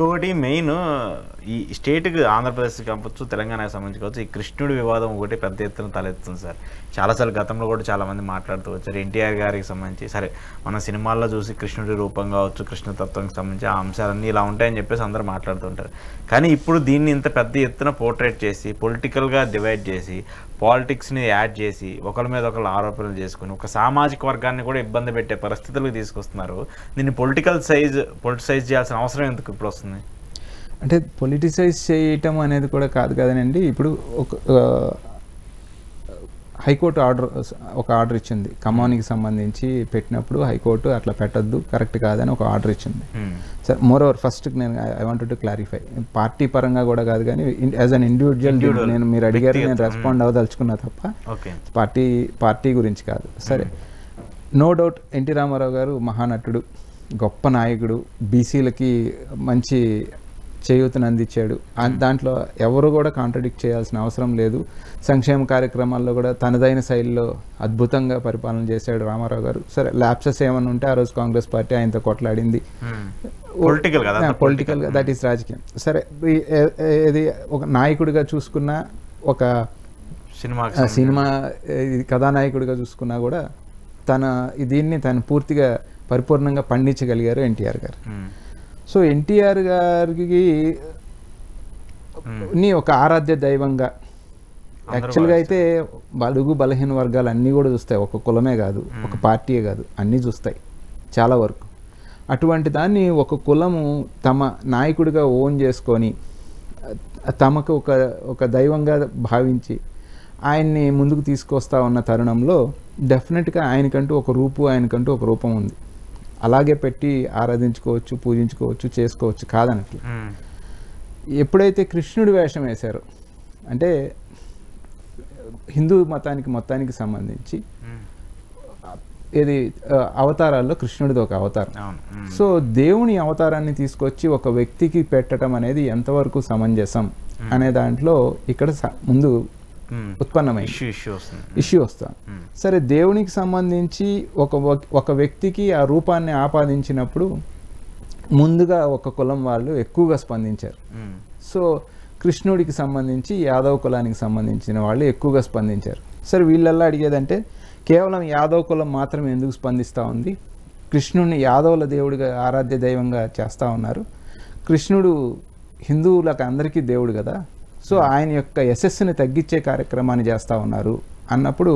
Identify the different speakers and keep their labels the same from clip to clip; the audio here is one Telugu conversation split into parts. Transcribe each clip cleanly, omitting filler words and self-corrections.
Speaker 1: ఇంకొకటి మెయిన్ ఈ స్టేట్కి ఆంధ్రప్రదేశ్కి కావచ్చు తెలంగాణకి సంబంధించి కావచ్చు ఈ కృష్ణుడి వివాదం ఒకటి పెద్ద ఎత్తున తలెత్తుంది సార్. చాలాసార్లు గతంలో కూడా చాలామంది మాట్లాడుతూ వచ్చారు. ఎన్టీఆర్ గారికి సంబంధించి సరే మన సినిమాల్లో చూసి కృష్ణుడి రూపం కావచ్చు కృష్ణతత్వానికి సంబంధించి ఆ అంశాలన్నీ ఇలా ఉంటాయని చెప్పేసి అందరూ మాట్లాడుతుంటారు. కానీ ఇప్పుడు దీన్ని ఇంత పెద్ద ఎత్తున పోర్ట్రేట్ చేసి పొలిటికల్గా డివైడ్ చేసి పాలిటిక్స్ని యాడ్ చేసి ఒకరి మీద ఒకరు ఆరోపణలు చేసుకుని ఒక సామాజిక వర్గాన్ని కూడా ఇబ్బంది పెట్టే పరిస్థితులకు తీసుకొస్తున్నారు. దీన్ని పొలిటిసైజ్ చేయాల్సిన అవసరం ఎందుకు ఇప్పుడు వస్తుంది?
Speaker 2: అంటే పొలిటిసైజ్ చేయటం అనేది కూడా కాదు కదనండి. ఇప్పుడు ఒక హైకోర్టు ఒక ఆర్డర్ ఇచ్చింది ఖమ్మానికి సంబంధించి పెట్టినప్పుడు హైకోర్టు అట్లా పెట్టద్దు కరెక్ట్ కాదని ఒక ఆర్డర్ ఇచ్చింది. సరే మోర్ ఓవర్ ఫస్ట్ నేను I wanted to clarify, party పరంగా కూడా కాదు కానీ యాజ్ అన్ ఇండివిజువల్ నేను మీరు అడిగారు నేను రెస్పాండ్ అవ్వదలుచుకున్నా తప్ప పార్టీ గురించి కాదు. సరే నో డౌట్ ఎన్టీ రామారావు గారు మహానటుడు, గొప్ప నాయకుడు, బీసీలకి మంచి చేయూతను అందించాడు. దాంట్లో ఎవరు కూడా కాంట్రడిక్ట్ చేయాల్సిన అవసరం లేదు. సంక్షేమ కార్యక్రమాల్లో కూడా తనదైన శైలిలో అద్భుతంగా పరిపాలన చేశాడు రామారావు గారు. సరే ల్యాప్సెస్ ఏమన్నా ఉంటే ఆ రోజు కాంగ్రెస్ పార్టీ ఆయనతో కొట్లాడింది, పొలిటికల్గా దట్ ఈస్ రాజకీయం. సరే ఇది ఒక నాయకుడిగా చూసుకున్నా ఒక సినిమా కథానాయకుడిగా చూసుకున్నా కూడా దీన్ని తను పూర్తిగా పరిపూర్ణంగా పండించగలిగారు ఎన్టీఆర్ గారు. సో ఎన్టీఆర్ గారికి ఒక ఆరాధ్య దైవంగా యాక్చువల్గా అయితే బడుగు బలహీన వర్గాలు అన్నీ కూడా చూస్తాయి, ఒక కులమే కాదు ఒక పార్టీయే కాదు అన్నీ చూస్తాయి చాలా వరకు. అటువంటి దాన్ని ఒక కులము తమ నాయకుడిగా ఓన్ చేసుకొని తమకు ఒక దైవంగా భావించి ఆయన్ని ముందుకు తీసుకొస్తా ఉన్న తరుణంలో డెఫినెట్గా ఆయనకంటూ ఒక రూపం ఉంది. అలాగే పెట్టి ఆరాధించుకోవచ్చు, పూజించుకోవచ్చు, చేసుకోవచ్చు కాదనట్లు. ఎప్పుడైతే కృష్ణుడి వేషం వేశారో అంటే హిందూ మతానికి మొత్తానికి సంబంధించి ఇది అవతారాల్లో కృష్ణుడిది ఒక అవతారం. సో దేవుని అవతారాన్ని తీసుకొచ్చి ఒక వ్యక్తికి పెట్టడం అనేది ఎంతవరకు సమంజసం అనే దాంట్లో ఇక్కడ ముందు ఉత్పన్నమైన ఇష్యూ వస్తాం. సరే దేవునికి సంబంధించి ఒక వ్యక్తికి ఆ రూపాన్ని ఆపాదించినప్పుడు ముందుగా ఒక కులం వాళ్ళు ఎక్కువగా స్పందించారు. సో కృష్ణుడికి సంబంధించి యాదవ్ కులానికి సంబంధించిన వాళ్ళు ఎక్కువగా స్పందించారు. సరే వీళ్ళల్లా అడిగేదంటే కేవలం యాదవ్ కులం మాత్రమే ఎందుకు స్పందిస్తూ ఉంది? కృష్ణుడిని యాదవుల దేవుడిగా ఆరాధ్య దైవంగా చేస్తూ ఉన్నారు. కృష్ణుడు హిందువులకు అందరికీ దేవుడు కదా, సో ఆయన యొక్క యశస్సుని తగ్గించే కార్యక్రమాన్ని చేస్తూ ఉన్నారు అన్నప్పుడు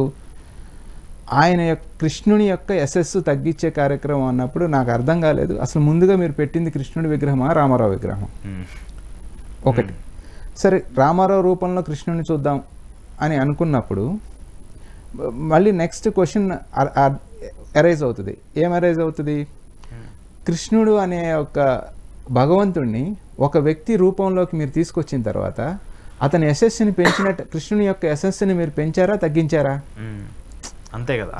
Speaker 2: కృష్ణుని యొక్క యశస్సు తగ్గించే కార్యక్రమం అన్నప్పుడు నాకు అర్థం కాలేదు, అసలు ముందుగా మీరు పెట్టింది కృష్ణుడి విగ్రహమా రామారావు విగ్రహం? ఒకటి. సరే రామారావు రూపంలో కృష్ణుని చూద్దాం అని అనుకున్నప్పుడు మళ్ళీ నెక్స్ట్ క్వశ్చన్ అరైజ్ అవుతుంది. ఏం అరైజ్ అవుతుంది? కృష్ణుడు అనే ఒక భగవంతుడిని ఒక వ్యక్తి రూపంలోకి మీరు తీసుకొచ్చిన తర్వాత అతని యశస్సుని పెంచినట్టు కృష్ణుని యొక్క యశస్సుని మీరు పెంచారా తగ్గించారా?
Speaker 1: అంతే కదా.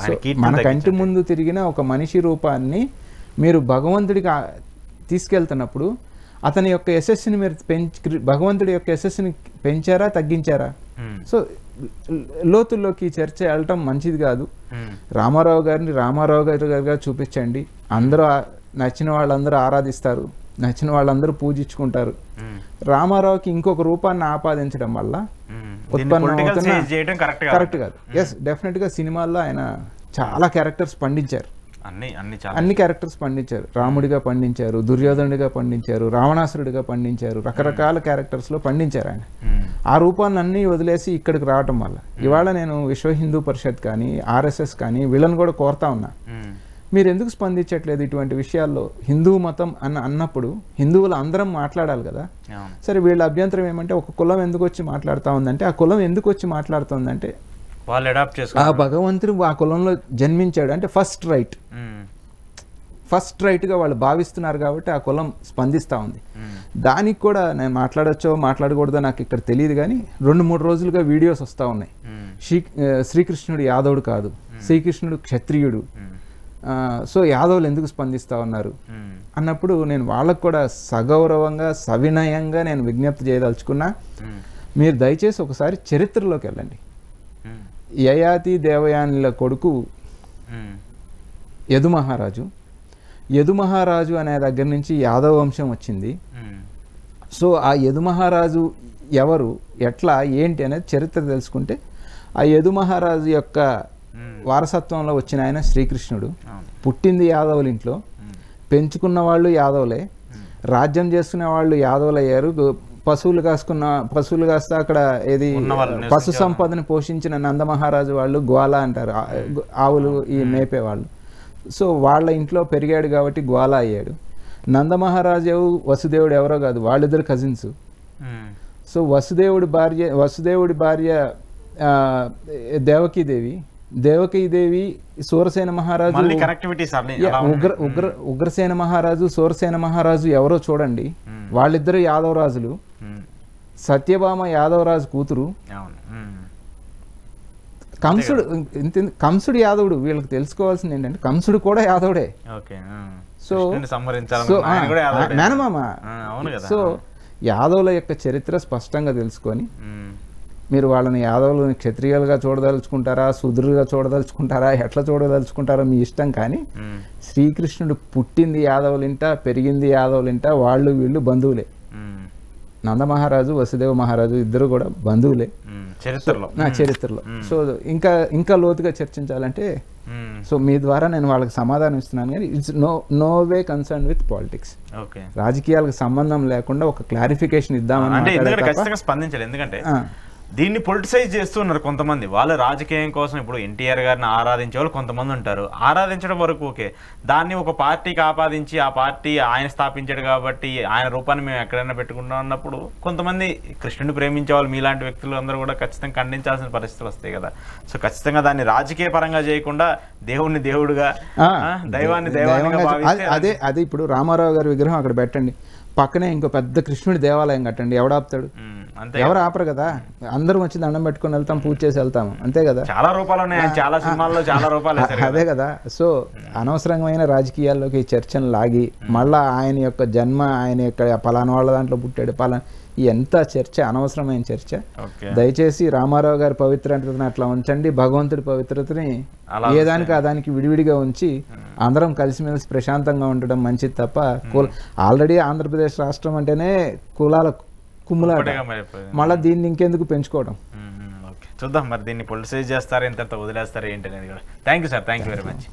Speaker 2: మన కంటి ముందు తిరిగిన ఒక మనిషి రూపాన్ని మీరు భగవంతుడికి తీసుకెళ్తున్నప్పుడు అతని యొక్క యశస్సుని మీరు భగవంతుడి యొక్క యశస్సుని పెంచారా తగ్గించారా? సో లోతుల్లోకి చర్చ వెళ్ళటం మంచిది కాదు. రామారావు గారిని రామారావు గారిగా చూపించండి, అందరూ నచ్చిన వాళ్ళందరూ ఆరాధిస్తారు, నచ్చిన వాళ్ళందరూ పూజించుకుంటారు. రామారావుకి ఇంకొక రూపాన్ని ఆపాదించడం వల్ల కరెక్ట్ కాదు. ఎస్ డెఫినెట్ గా సినిమాల్లో ఆయన చాలా క్యారెక్టర్స్ పండించారు, అన్ని క్యారెక్టర్స్ పండించారు. రాముడిగా పండించారు, దుర్యోధనుడిగా పండించారు, రావణాసురుడిగా పండించారు, రకరకాల క్యారెక్టర్స్ లో పండించారు ఆయన. ఆ రూపాన్ని అన్ని వదిలేసి ఇక్కడికి రావటం వల్ల ఇవాళ నేను విశ్వ హిందూ పరిషత్ కానీ RSS కానీ వీళ్ళని కూడా కోరుతా ఉన్నా, మీరు ఎందుకు స్పందించట్లేదు ఇటువంటి విషయాల్లో? హిందూ మతం అన్నప్పుడు హిందువులు అందరం మాట్లాడాలి కదా. సరే వీళ్ళ అభ్యంతరం ఏమంటే ఒక కులం ఎందుకు వచ్చి మాట్లాడుతూ ఉందంటే, ఆ కులం ఎందుకు వచ్చి మాట్లాడుతుందంటే ఆ భగవంతుడు ఆ కులంలో జన్మించాడు అంటే ఫస్ట్ రైట్గా వాళ్ళు భావిస్తున్నారు కాబట్టి ఆ కులం స్పందిస్తూ ఉంది. దానికి కూడా నేను మాట్లాడచ్చో మాట్లాడకూడదో నాకు ఇక్కడ తెలియదు కానీ 2-3 రోజులుగా వీడియోస్ వస్తూ ఉన్నాయి. శ్రీకృష్ణుడు యాదవుడు కాదు, శ్రీకృష్ణుడు క్షత్రియుడు, సో యాదవులు ఎందుకు స్పందిస్తూ ఉన్నారు అన్నప్పుడు నేను వాళ్ళకు కూడా సగౌరవంగా సవినయంగా నేను విజ్ఞప్తి చేయదలుచుకున్నా, మీరు దయచేసి ఒకసారి చరిత్రలోకి వెళ్ళండి. యయాతి దేవయానుల కొడుకు యదు మహారాజు అనే దగ్గర నుంచి యాదవ వంశం వచ్చింది. సో ఆ యదు మహారాజు ఎవరు, ఎట్లా, ఏంటి అనేది చరిత్ర తెలుసుకుంటే ఆ యదు మహారాజు యొక్క వారసత్వంలో వచ్చిన ఆయన శ్రీకృష్ణుడు. పుట్టింది యాదవుల ఇంట్లో, పెంచుకున్న వాళ్ళు యాదవులే, రాజ్యం చేసుకునే వాళ్ళు యాదవులు అయ్యారు. పశువులు కాస్త అక్కడ ఏది పశు సంపదని పోషించిన నందమహారాజు వాళ్ళు గ్వాల అంటారు, ఆవులు ఈ మేపేవాళ్ళు. సో వాళ్ళ ఇంట్లో పెరిగాడు కాబట్టి గ్వాల అయ్యాడు. నందమహారాజు వసుదేవుడు ఎవరో కాదు, వాళ్ళిద్దరు కజిన్స్. సో వసుదేవుడి భార్య దేవకీదేవి సూరసేన మహారాజు, ఉగ్రసేన మహారాజు, సూరసేన మహారాజు ఎవరో చూడండి, వాళ్ళిద్దరు యాదవరాజులు. సత్యభామ యాదవరాజు కూతురు. కంసుడు యాదవుడు. వీళ్ళకి తెలుసుకోవాల్సింది ఏంటంటే కంసుడు కూడా యాదవుడే. సో మేనమామ. సో యాదవుల యొక్క చరిత్ర స్పష్టంగా తెలుసుకొని మీరు వాళ్ళని యాదవులను క్షత్రియులుగా చూడదలుచుకుంటారా, శూద్రులుగా చూడదలుచుకుంటారా, ఎట్లా చూడదలుచుకుంటారో మీ ఇష్టం. కానీ శ్రీకృష్ణుడు పుట్టింది యాదవులింట, పెరిగింది యాదవులింట, వాళ్ళు వీళ్ళు బంధువులే. నందమహారాజు, వసుదేవ మహారాజు ఇద్దరు కూడా బంధువులే చరిత్రలో. సో ఇంకా లోతుగా చర్చించాలంటే, సో మీ ద్వారా నేను వాళ్ళకి సమాధానం ఇస్తున్నాను, కానీ it's no way concern with politics. రాజకీయాలకు సంబంధం లేకుండా ఒక క్లారిఫికేషన్ ఇద్దామని
Speaker 1: స్పందించాలి. ఎందుకంటే దీన్ని పొలిటిసైజ్ చేస్తున్నారు కొంతమంది. వాళ్ళు రాజకీయం కోసం ఇప్పుడు ఎన్టీఆర్ గారిని ఆరాధించే వాళ్ళు కొంతమంది ఉంటారు. ఆరాధించడం వరకు ఓకే, దాన్ని ఒక పార్టీకి ఆపాదించి ఆ పార్టీ ఆయన స్థాపించాడు కాబట్టి ఆయన రూపాన్ని మేము ఎక్కడైనా పెట్టుకుంటాం అన్నప్పుడు కొంతమంది కృష్ణుని ప్రేమించే వాళ్ళు మీలాంటి వ్యక్తులు అందరూ కూడా ఖచ్చితంగా ఖండించాల్సిన పరిస్థితులు వస్తాయి కదా. సో ఖచ్చితంగా దాన్ని రాజకీయ పరంగా చేయకుండా దేవుణ్ణి దేవుడుగా, దైవాన్ని దైవాన్ని
Speaker 2: అదే ఇప్పుడు రామారావు గారి విగ్రహం అక్కడ పెట్టండి, పక్కనే ఇంకో పెద్ద కృష్ణుడి దేవాలయం కట్టండి, ఎవడాపుతాడు? ఎవరు ఆపరు కదా. అందరం వచ్చి దండం పెట్టుకుని వెళ్తాం, పూజ చేసి వెళ్తాము, అంతే కదా.
Speaker 1: చాలా రూపాయలు ఉన్నాయి, చాలా సినిమాల్లో చాలా రూపాయలు.
Speaker 2: అదే కదా. సో అనవసరమైన రాజకీయాల్లోకి చర్చను లాగి మళ్ళా ఆయన యొక్క జన్మ, ఆయన యొక్క పలానా వాళ్ళ దాంట్లో పుట్టాడు, ఎంత చర్చ, అనవసరమైన చర్చ. దయచేసి రామారావు గారి పవిత్రతని అట్లా ఉంచండి, భగవంతుడి పవిత్రతని ఏ దానికి ఆ దానికి విడివిడిగా ఉంచి అందరం కలిసిమెలిసి ప్రశాంతంగా ఉండడం మంచిది తప్ప, ఆల్రెడీ ఆంధ్రప్రదేశ్ రాష్ట్రం అంటేనే కులాల కుమ్ములాట, మళ్ళీ దీన్ని ఇంకెందుకు పెంచుకోవడం.
Speaker 1: చూద్దాం మరి దీన్ని పొలిటిసైజ్ చేస్తారు, ఎంత వదిలేస్తారు ఏంటి అనేది కూడా. Thank you sir, thank you very much.